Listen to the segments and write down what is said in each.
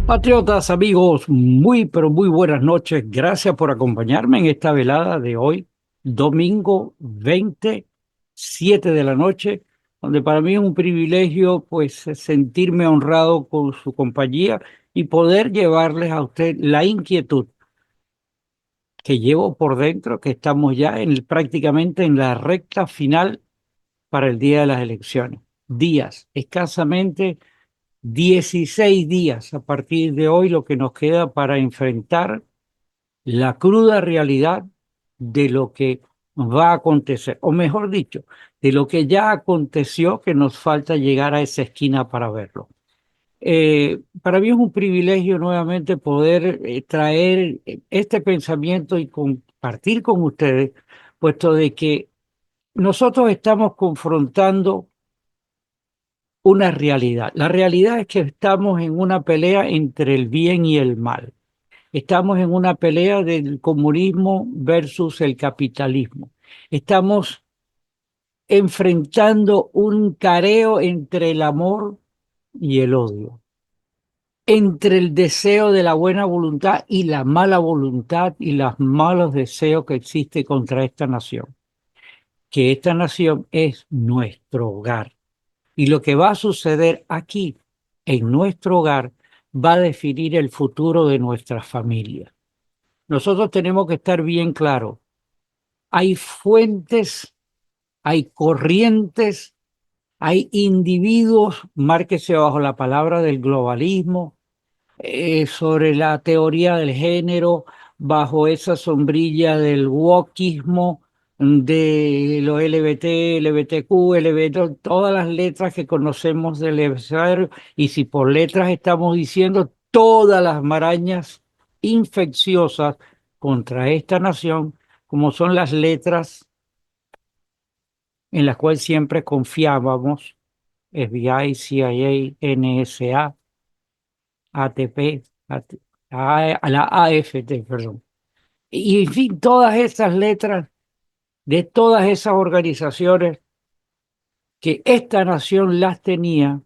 Patriotas, amigos, muy pero muy buenas noches. Gracias por acompañarme en esta velada de hoy, domingo 27 de la noche, donde para mí es un privilegio pues sentirme honrado con su compañía y poder llevarles a usted la inquietud que llevo por dentro, que estamos ya prácticamente en la recta final para el día de las elecciones. Días, escasamente 16 días a partir de hoy, lo que nos queda para enfrentar la cruda realidad de lo que va a acontecer, o mejor dicho, de lo que ya aconteció, que nos falta llegar a esa esquina para verlo. Para mí es un privilegio nuevamente poder traer este pensamiento y compartir con ustedes, puesto de que nosotros estamos confrontando una realidad. La realidad es que estamos en una pelea entre el bien y el mal. Estamos en una pelea del comunismo versus el capitalismo. Estamos enfrentando un careo entre el amor y el odio, entre el deseo de la buena voluntad y la mala voluntad y los malos deseos que existe contra esta nación. Que esta nación es nuestro hogar. Y lo que va a suceder aquí, en nuestro hogar, va a definir el futuro de nuestra familia. Nosotros tenemos que estar bien claros. Hay fuentes, hay corrientes, hay individuos, márquese bajo la palabra del globalismo, sobre la teoría del género, bajo esa sombrilla del wokismo, de lo LGBT, LGBTQ, LGBT, todas las letras que conocemos del abecedario, y si por letras estamos diciendo todas las marañas infecciosas contra esta nación, como son las letras en las cuales siempre confiábamos, FBI, CIA, NSA, ATP, a la AFT, perdón. Y en fin, todas esas letras de todas esas organizaciones que esta nación las tenía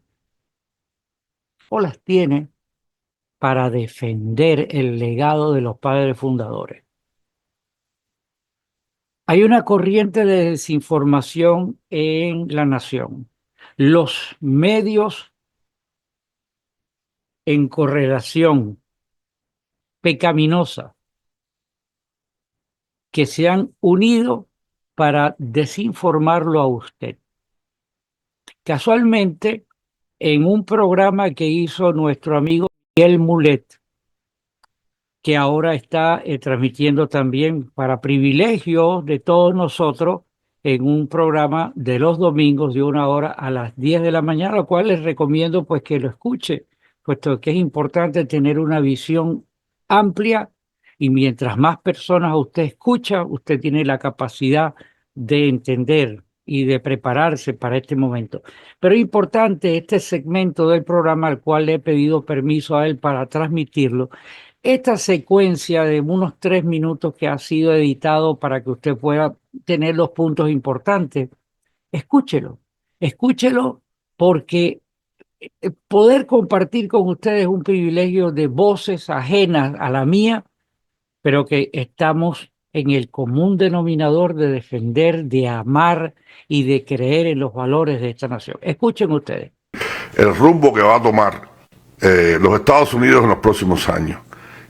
o las tiene para defender el legado de los padres fundadores. Hay una corriente de desinformación en la nación. Los medios en correlación pecaminosa que se han unido para desinformarlo a usted. Casualmente, en un programa que hizo nuestro amigo Miguel Mulet, que ahora está transmitiendo también para privilegio de todos nosotros en un programa de los domingos de 1 hora a las 10 de la mañana, lo cual les recomiendo pues que lo escuche, puesto que es importante tener una visión amplia y mientras más personas usted escucha, usted tiene la capacidad de entender y de prepararse para este momento. Pero es importante este segmento del programa al cual le he pedido permiso a él para transmitirlo, esta secuencia de unos 3 minutos que ha sido editado para que usted pueda tener los puntos importantes, escúchelo, escúchelo porque poder compartir con ustedes un privilegio de voces ajenas a la mía, pero que estamos en el común denominador de defender, de amar y de creer en los valores de esta nación. Escuchen ustedes. El rumbo que va a tomar los Estados Unidos en los próximos años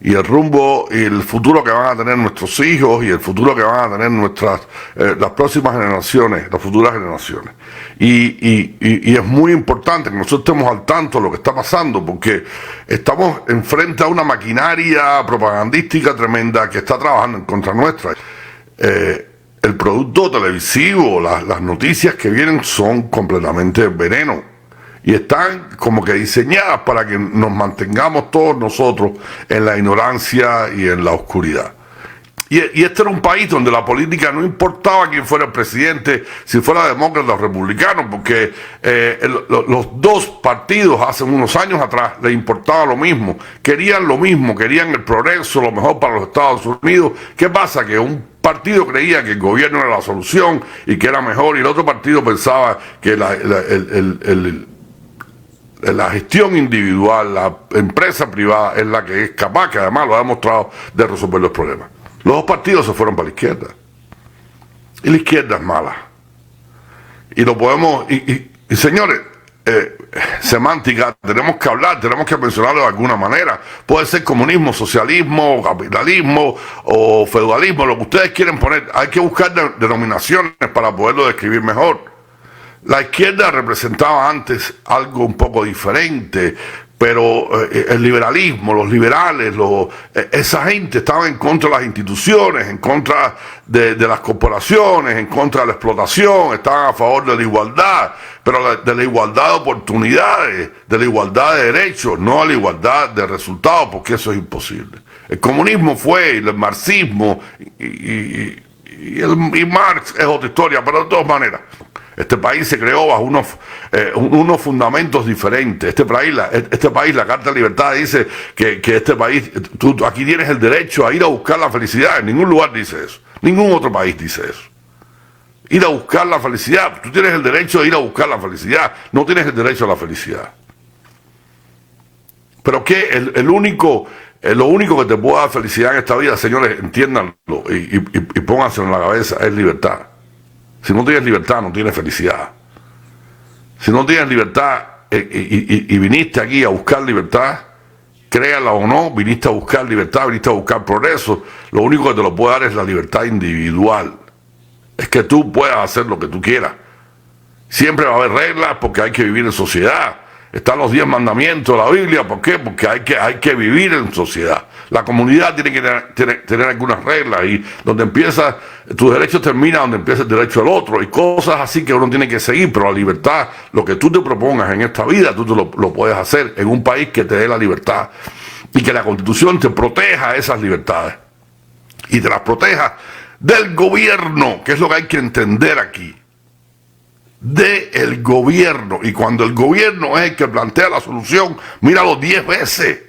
y el rumbo y el futuro que van a tener nuestros hijos y el futuro que van a tener las próximas generaciones, las futuras generaciones. Y es muy importante que nosotros estemos al tanto de lo que está pasando, porque estamos enfrente a una maquinaria propagandística tremenda que está trabajando en contra nuestra. El producto televisivo, las noticias que vienen son completamente veneno y están como que diseñadas para que nos mantengamos todos nosotros en la ignorancia y en la oscuridad. Y este era un país donde la política no importaba quién fuera el presidente, si fuera demócrata o republicano, porque los dos partidos hace unos años atrás les importaba lo mismo, querían el progreso, lo mejor para los Estados Unidos. ¿Qué pasa? Que un partido creía que el gobierno era la solución y que era mejor, y el otro partido pensaba que la gestión individual, la empresa privada es la que es capaz, que además lo ha demostrado, de resolver los problemas. Los dos partidos se fueron para la izquierda. Y la izquierda es mala. Y lo podemos, y señores, semántica, tenemos que hablar, tenemos que mencionarlo de alguna manera. Puede ser comunismo, socialismo, capitalismo o feudalismo, lo que ustedes quieren poner. Hay que buscar denominaciones para poderlo describir mejor. La izquierda representaba antes algo un poco diferente, pero el liberalismo, los liberales, esa gente estaba en contra de las instituciones, en contra de las corporaciones, en contra de la explotación, estaban a favor de la igualdad, pero de la igualdad de oportunidades, de la igualdad de derechos, no a la igualdad de resultados, porque eso es imposible. El comunismo fue, y el marxismo, y Marx es otra historia, pero de todas maneras. Este país se creó bajo unos fundamentos diferentes. Este país, la Carta de Libertad dice que este país, tú aquí tienes el derecho a ir a buscar la felicidad. En ningún lugar dice eso. Ningún otro país dice eso. Ir a buscar la felicidad. Tú tienes el derecho de ir a buscar la felicidad. No tienes el derecho a la felicidad. Pero que lo único que te puede dar felicidad en esta vida, señores, entiéndanlo y pónganselo en la cabeza, es libertad. Si no tienes libertad, no tienes felicidad. Si no tienes libertad y viniste aquí a buscar libertad, créala o no, viniste a buscar libertad, viniste a buscar progreso, lo único que te lo puede dar es la libertad individual. Es que tú puedas hacer lo que tú quieras. Siempre va a haber reglas porque hay que vivir en sociedad. Están los 10 mandamientos de la Biblia, ¿por qué? Porque hay que vivir en sociedad. La comunidad tiene que tener algunas reglas y donde empieza, tus derechos terminan donde empieza el derecho del otro y cosas así que uno tiene que seguir, pero la libertad, lo que tú te propongas en esta vida, tú lo puedes hacer en un país que te dé la libertad y que la Constitución te proteja esas libertades y te las proteja del gobierno, que es lo que hay que entender aquí. Del gobierno, y cuando el gobierno es el que plantea la solución, míralo 10 veces,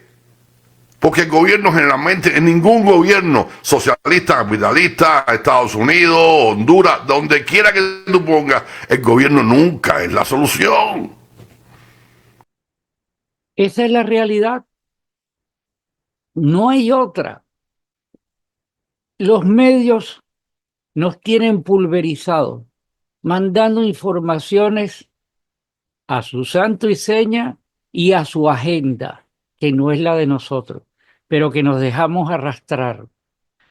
porque el gobierno generalmente, en ningún gobierno socialista, capitalista, Estados Unidos, Honduras, donde quiera que tú pongas, el gobierno nunca es la solución. Esa es la realidad. No hay otra. Los medios nos tienen pulverizados, mandando informaciones a su santo y seña y a su agenda, que no es la de nosotros, pero que nos dejamos arrastrar.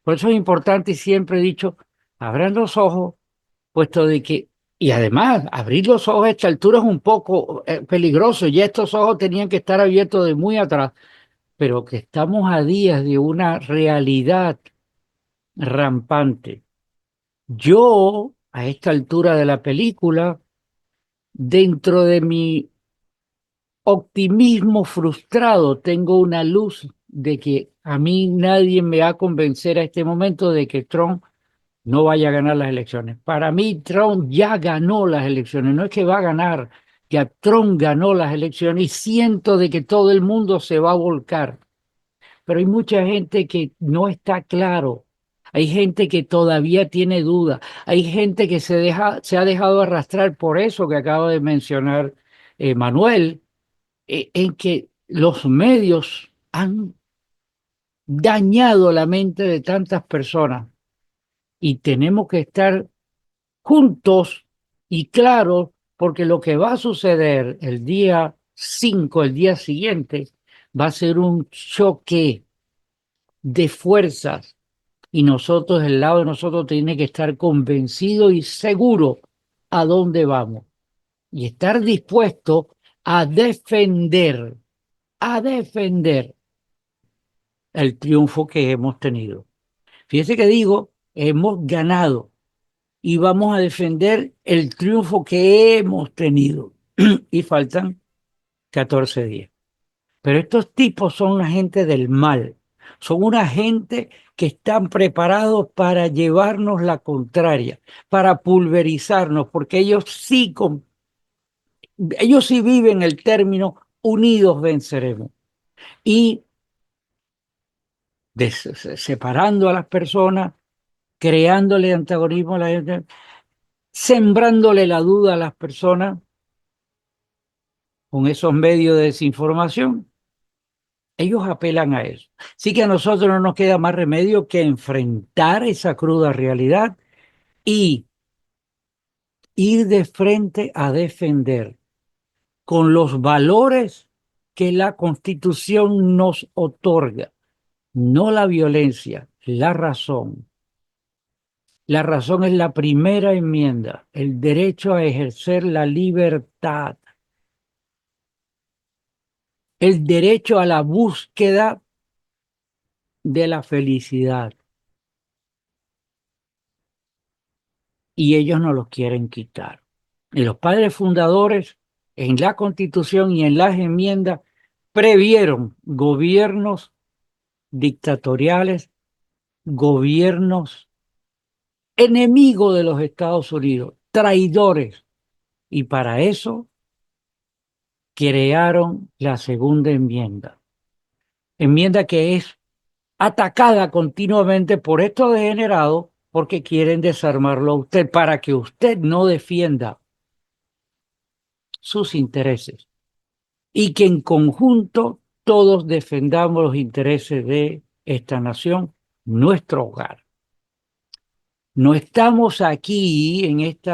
Por eso es importante, y siempre he dicho, abran los ojos, puesto de que, y además, abrir los ojos a esta altura es un poco peligroso, ya estos ojos tenían que estar abiertos de muy atrás, pero que estamos a días de una realidad rampante. Yo, a esta altura de la película, dentro de mi optimismo frustrado, tengo una luz de que a mí nadie me va a convencer a este momento de que Trump no vaya a ganar las elecciones. Para mí, Trump ya ganó las elecciones, no es que va a ganar, ya Trump ganó las elecciones y siento de que todo el mundo se va a volcar. Pero hay mucha gente que no está claro. Hay gente que todavía tiene dudas. Hay gente que se ha dejado arrastrar por eso que acaba de mencionar Manuel, en que los medios han dañado la mente de tantas personas y tenemos que estar juntos y claros porque lo que va a suceder el día 5, el día siguiente, va a ser un choque de fuerzas y nosotros, del lado de nosotros, tiene que estar convencido y seguro a dónde vamos y estar dispuesto a defender el triunfo que hemos tenido. Fíjese que digo, hemos ganado y vamos a defender el triunfo que hemos tenido. Y faltan 14 días. Pero estos tipos son una gente del mal. Son una gente que están preparados para llevarnos la contraria, para pulverizarnos, porque ellos sí viven el término unidos venceremos. Y separando a las personas, creándole antagonismo a la gente, sembrándole la duda a las personas, con esos medios de desinformación, ellos apelan a eso. Así que a nosotros no nos queda más remedio que enfrentar esa cruda realidad y ir de frente a defender con los valores que la Constitución nos otorga, no la violencia, la razón. La razón es la primera enmienda, el derecho a ejercer la libertad, el derecho a la búsqueda de la felicidad. Y ellos no los quieren quitar. Y los padres fundadores en la Constitución y en las enmiendas previeron gobiernos dictatoriales, gobiernos enemigos de los Estados Unidos, traidores. Y para eso crearon la segunda enmienda que es atacada continuamente por estos degenerados porque quieren desarmarlo a usted para que usted no defienda sus intereses y que en conjunto todos defendamos los intereses de esta nación, nuestro hogar. No estamos aquí en este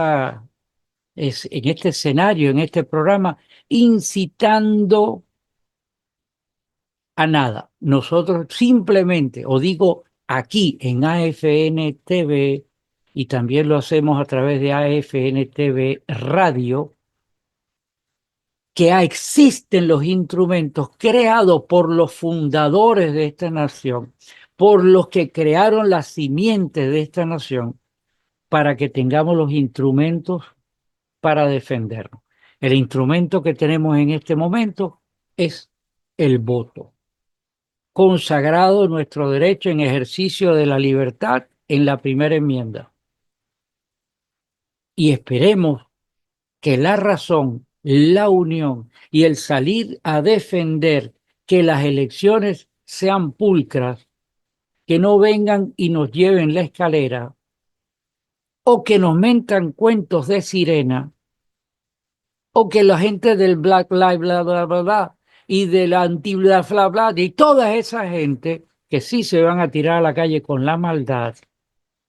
escenario, en este programa, incitando a nada. Nosotros simplemente, o digo aquí en AFN TV, y también lo hacemos a través de AFN TV Radio, que existen los instrumentos creados por los fundadores de esta nación, por los que crearon la simiente de esta nación, para que tengamos los instrumentos para defendernos. El instrumento que tenemos en este momento es el voto, consagrado nuestro derecho en ejercicio de la libertad en la primera enmienda. Y esperemos que la razón, la unión y el salir a defender que las elecciones sean pulcras, que no vengan y nos lleven la escalera o que nos mentan cuentos de sirena o que la gente del Black Lives bla bla bla bla y de la anti bla bla bla y toda esa gente que sí se van a tirar a la calle con la maldad,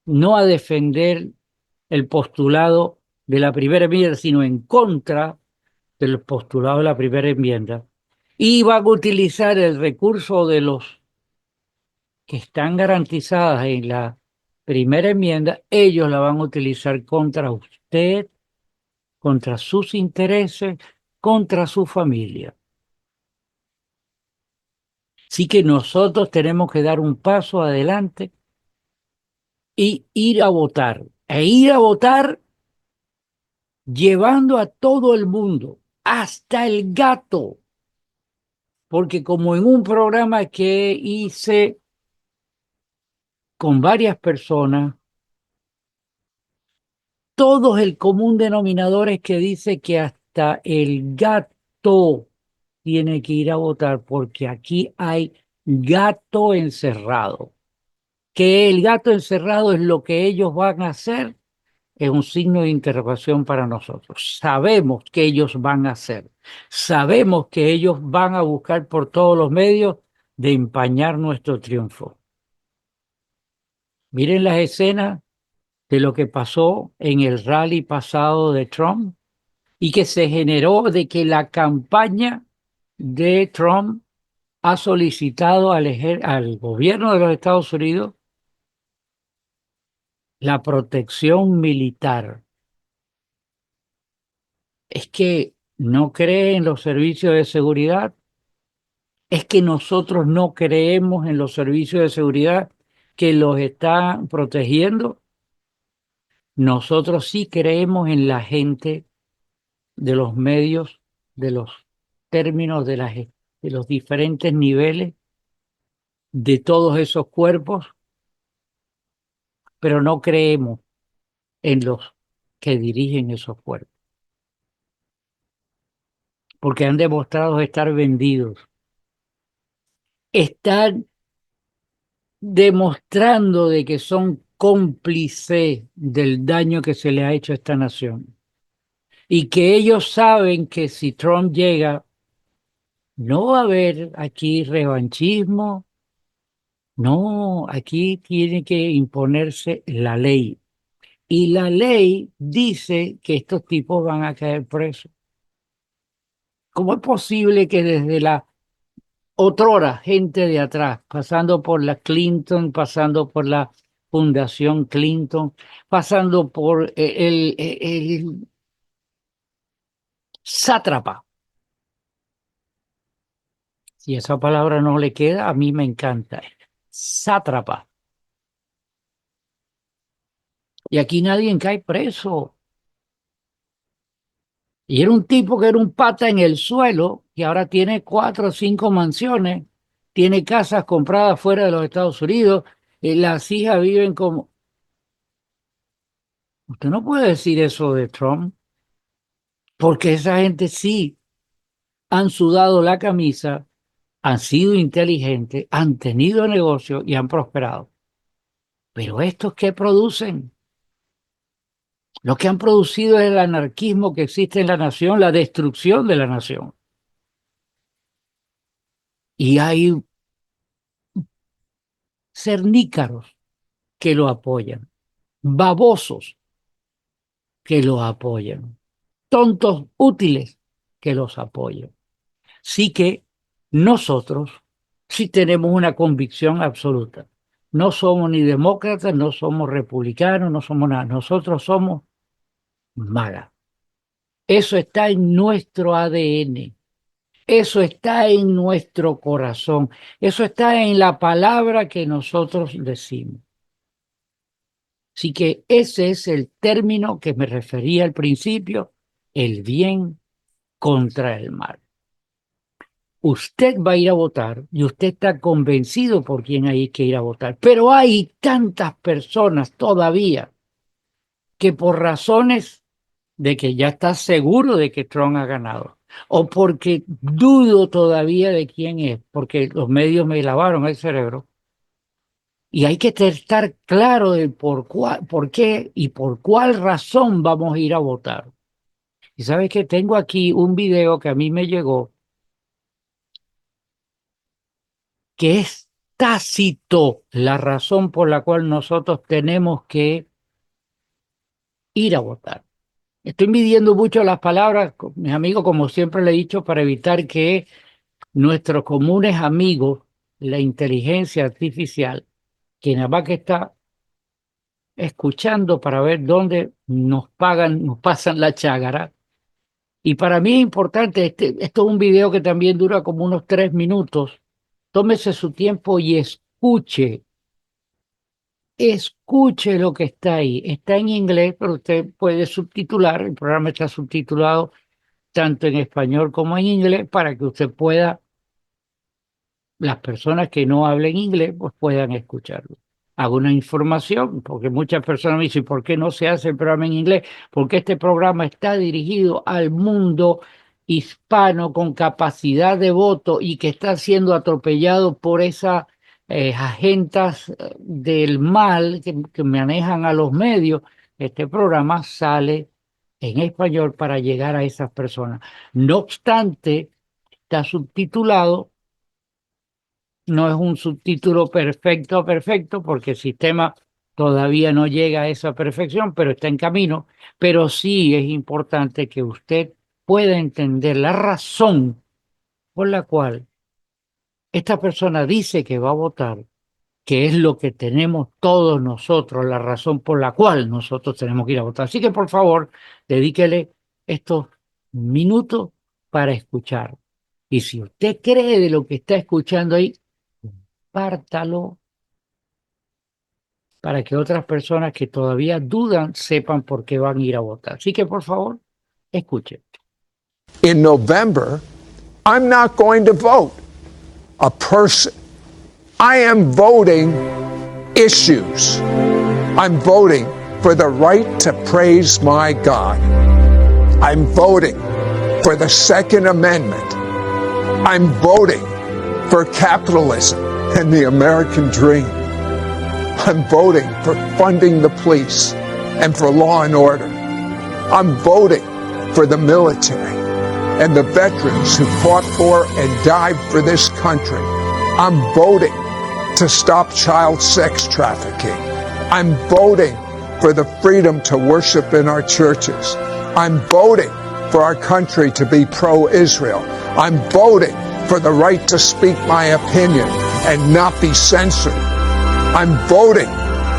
no a defender el postulado de la primera enmienda, sino en contra del postulado de la primera enmienda, y van a utilizar el recurso de los que están garantizadas en la primera enmienda, ellos la van a utilizar contra usted, contra sus intereses, contra su familia. Así que nosotros tenemos que dar un paso adelante y ir a votar. E ir a votar llevando a todo el mundo, hasta el gato. Porque como en un programa que hice con varias personas, todos el común denominador es que dice que hasta el gato tiene que ir a votar porque aquí hay gato encerrado. Que el gato encerrado es lo que ellos van a hacer, es un signo de interrogación para nosotros. Sabemos que ellos van a hacer, sabemos que ellos van a buscar por todos los medios de empañar nuestro triunfo. Miren las escenas de lo que pasó en el rally pasado de Trump y que se generó de que la campaña de Trump ha solicitado al gobierno de los Estados Unidos la protección militar. Es que no cree en los servicios de seguridad, es que nosotros no creemos en los servicios de seguridad que los están protegiendo. Nosotros sí creemos en la gente de los medios, de los términos, de los diferentes niveles de todos esos cuerpos, pero no creemos en los que dirigen esos cuerpos, porque han demostrado estar vendidos. Están demostrando de que son cómplices del daño que se le ha hecho a esta nación. y que ellos saben que si Trump llega, no va a haber aquí revanchismo, no, aquí tiene que imponerse la ley. Y la ley dice que estos tipos van a caer presos. ¿Cómo es posible que desde la otrora gente de atrás, pasando por la Clinton, pasando por la Fundación Clinton, pasando por el sátrapa, si esa palabra no le queda, a mí me encanta, sátrapa. Y aquí nadie cae preso. Y era un tipo que era un pata en el suelo, y ahora tiene 4 o 5 mansiones, tiene casas compradas fuera de los Estados Unidos, las hijas viven como... Usted no puede decir eso de Trump, porque esa gente sí han sudado la camisa, han sido inteligentes, han tenido negocio y han prosperado. Pero estos que producen, lo que han producido es el anarquismo que existe en la nación, la destrucción de la nación. Y hay cernícaros que lo apoyan, babosos que lo apoyan, tontos útiles que los apoyan. Sí que nosotros sí tenemos una convicción absoluta. No somos ni demócratas, no somos republicanos, no somos nada. Nosotros somos MAGA. Eso está en nuestro ADN. Eso está en nuestro corazón. Eso está en la palabra que nosotros decimos. Así que ese es el término que me refería al principio, el bien contra el mal. Usted va a ir a votar y usted está convencido por quién hay que ir a votar, pero hay tantas personas todavía que por razones de que ya está seguro de que Trump ha ganado, o porque dudo todavía de quién es, porque los medios me lavaron el cerebro, y hay que estar claro de por qué y por cuál razón vamos a ir a votar. Y sabes que tengo aquí un video que a mí me llegó, que es tácito la razón por la cual nosotros tenemos que ir a votar. Estoy midiendo mucho las palabras, mis amigos, como siempre le he dicho, para evitar que nuestros comunes amigos, la inteligencia artificial, que nada más que está escuchando para ver dónde nos pagan, nos pasan la chágara. Y para mí es importante, esto es un video que también dura como unos 3 minutos. Tómese su tiempo y escuche lo que está ahí. Está en inglés, pero usted puede subtitular. El programa está subtitulado tanto en español como en inglés para que usted pueda, las personas que no hablen inglés, pues puedan escucharlo. Hago una información, porque muchas personas me dicen, ¿por qué no se hace el programa en inglés? Porque este programa está dirigido al mundo hispano con capacidad de voto y que está siendo atropellado por esas agentas del mal que manejan a los medios. Este programa sale en español para llegar a esas personas. No obstante, está subtitulado. No es un subtítulo perfecto, porque el sistema todavía no llega a esa perfección, pero está en camino. Pero sí es importante que usted pueda entender la razón por la cual esta persona dice que va a votar, que es lo que tenemos todos nosotros, la razón por la cual nosotros tenemos que ir a votar. Así que, por favor, dedíquele estos minutos para escuchar. Y si usted cree de lo que está escuchando ahí, pártalo para que otras personas que todavía dudan sepan por qué van a ir a votar. Así que, por favor, escuchen. In November, I'm not going to vote a person. I am voting issues. I'm voting for the right to praise my God. I'm voting for the Second Amendment. I'm voting for capitalism and the American dream. I'm voting for funding the police and for law and order. I'm voting for the military and the veterans who fought for and died for this country. I'm voting to stop child sex trafficking. I'm voting for the freedom to worship in our churches. I'm voting for our country to be pro-Israel. I'm voting for the right to speak my opinion and not be censored. I'm voting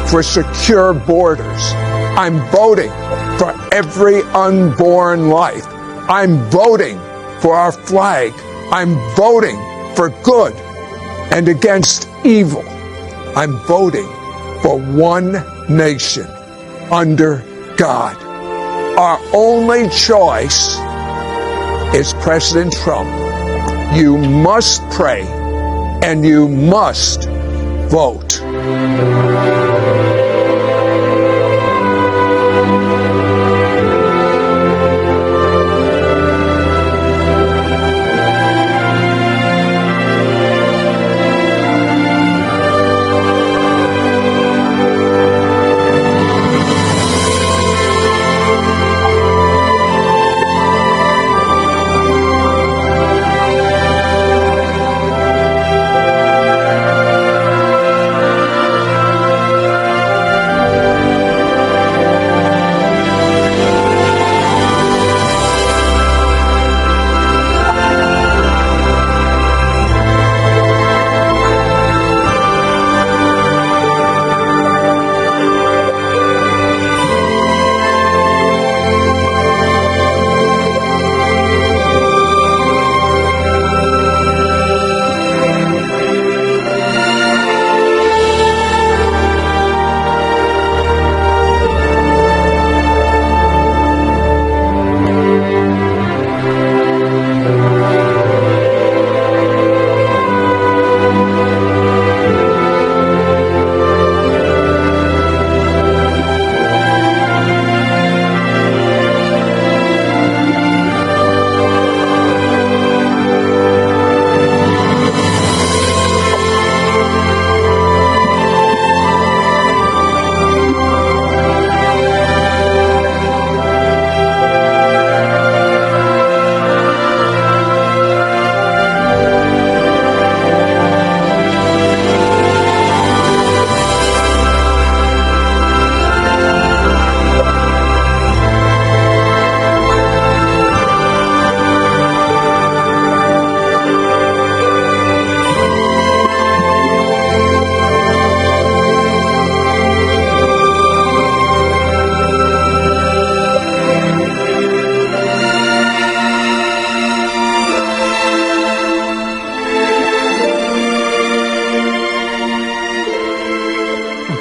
for secure borders. I'm voting for every unborn life. I'm voting for our flag. I'm voting for good and against evil. I'm voting for one nation under God. Our only choice is President Trump. You must pray and you must vote.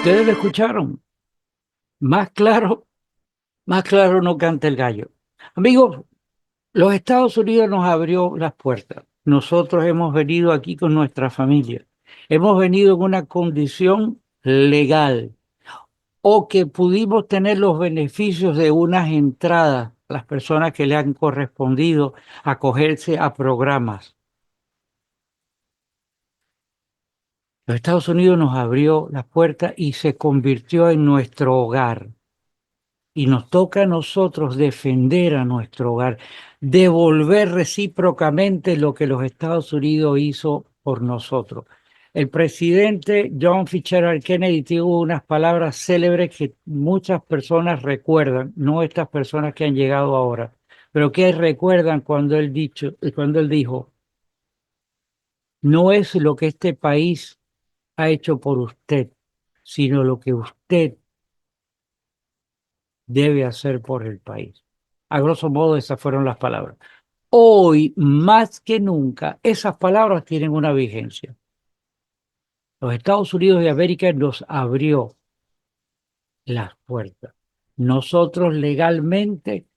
Ustedes lo escucharon. Más claro no canta el gallo. Amigos, los Estados Unidos nos abrió las puertas. Nosotros hemos venido aquí con nuestra familia. Hemos venido en una condición legal o que pudimos tener los beneficios de unas entradas, las personas que le han correspondido acogerse a programas. Los Estados Unidos nos abrió las puertas y se convirtió en nuestro hogar. Y nos toca a nosotros defender a nuestro hogar, devolver recíprocamente lo que los Estados Unidos hizo por nosotros. El presidente John Fitzgerald Kennedy tuvo unas palabras célebres que muchas personas recuerdan, no estas personas que han llegado ahora, pero que recuerdan cuando él dijo, no es lo que este país ha hecho por usted, sino lo que usted debe hacer por el país. A grosso modo, esas fueron las palabras. Hoy, más que nunca, esas palabras tienen una vigencia. Los Estados Unidos de América nos abrió las puertas. Nosotros legalmente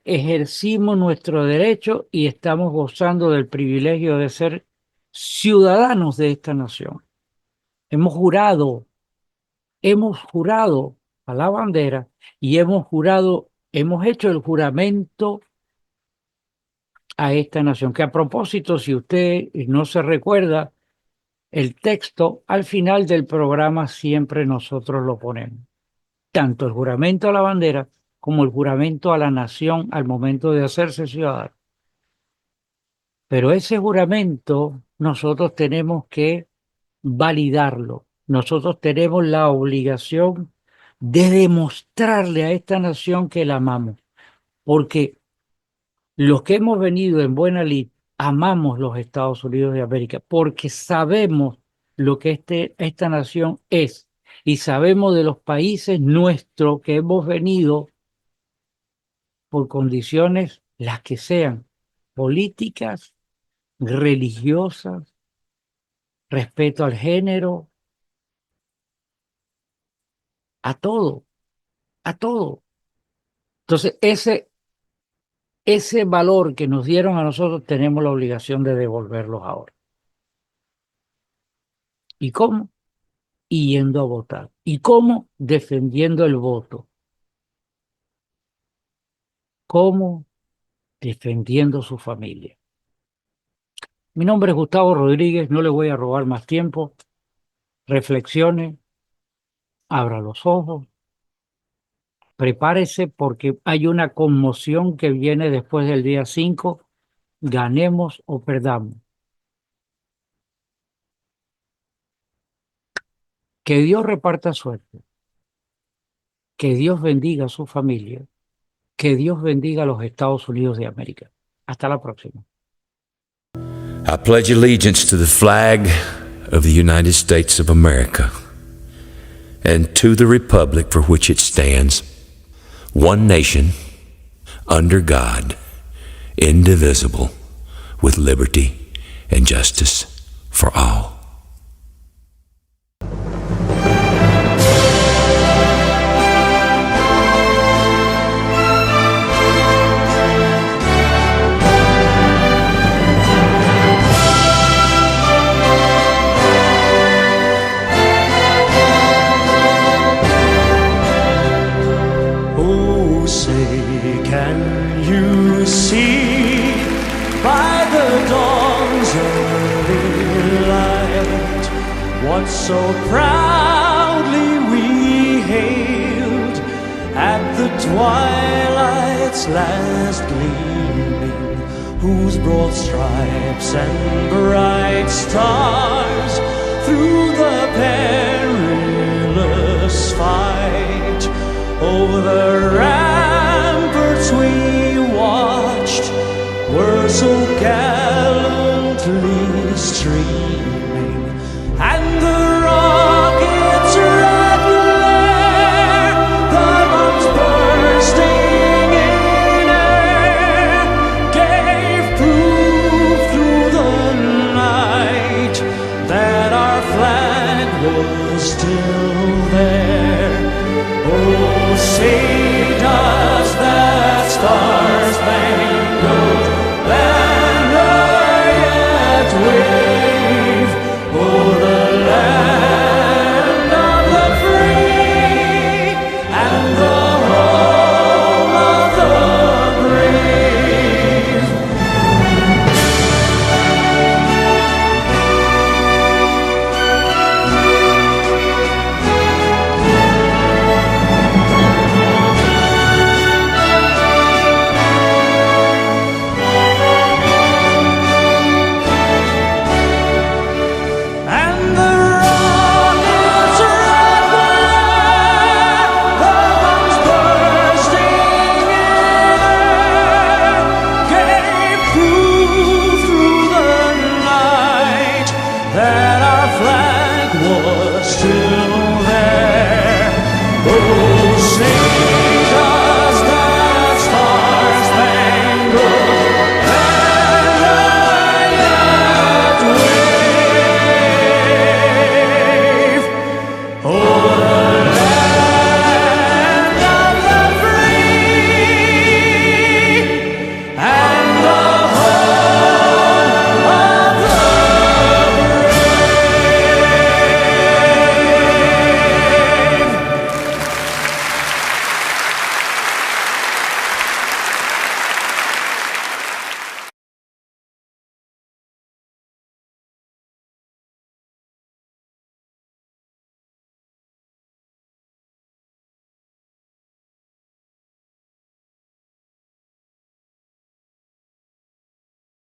ejercimos nuestro derecho y estamos gozando del privilegio de ser ciudadanos de esta nación. Hemos jurado a la bandera y hemos hecho el juramento a esta nación, que a propósito, si usted no se recuerda, el texto al final del programa siempre nosotros lo ponemos, tanto el juramento a la bandera como el juramento a la nación al momento de hacerse ciudadano. Pero ese juramento nosotros tenemos que validarlo. Nosotros tenemos la obligación de demostrarle a esta nación que la amamos, porque los que hemos venido en buena lid amamos los Estados Unidos de América, porque sabemos lo que esta nación es y sabemos de los países nuestros que hemos venido por condiciones, las que sean, políticas, religiosas, respeto al género, a todo, a todo. Entonces, ese valor que nos dieron a nosotros tenemos la obligación de devolverlos ahora. ¿Y cómo? Yendo a votar. ¿Y cómo? Defendiendo el voto. ¿Cómo? Defendiendo su familia. Mi nombre es Gustavo Rodríguez, no le voy a robar más tiempo. Reflexione, abra los ojos, prepárese porque hay una conmoción que viene después del día 5, ganemos o perdamos. Que Dios reparta suerte, que Dios bendiga a su familia, que Dios bendiga a los Estados Unidos de América. Hasta la próxima. I pledge allegiance to the flag of the United States of America and to the republic for which it stands, one nation, under God, indivisible, with liberty and justice for all. Can you see by the dawn's early light what so proudly we hailed at the twilight's last gleaming, whose broad stripes and bright stars through the perilous fight over the ramparts we watched were so gallantly streamed